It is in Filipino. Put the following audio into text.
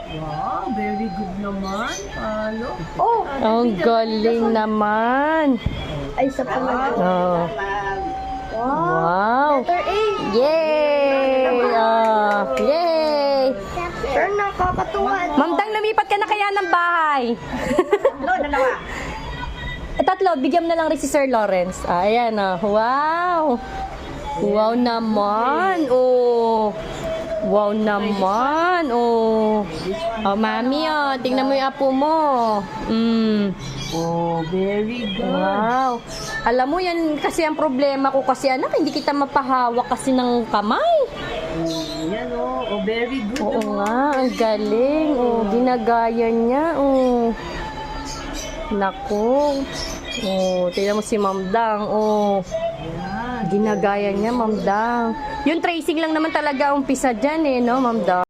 Wow, very good naman. Ano? Oh, ang galing naman. Ay, sa pala. Oh. Wow. Letter A. Yay! Yay! Sir, nakakatuwa. Ma'am Dang, lumipat ka na kaya ng bahay? Dalawa. Tatlo, bigyan mo na lang rin si Sir Lawrence. Ayan, wow. Wow naman. Oh. Wow naman. Oh. Oh, mami, tingnan mo yung apo mo. Oh, very good. Wow. Alam mo, yan kasi ang problema ko kasi, anak, hindi kita mapahawak kasi ng kamay. Yan oh, very good. Oo nga, ang galing. Oh, ginagaya niya. Oh. Naku. Oh, tingnan mo si Ma'am Dang. Oh. Yan. Ginagaya niya, Ma'am Dang. Yung tracing lang naman talaga umpisa dyan no, Ma'am Dang?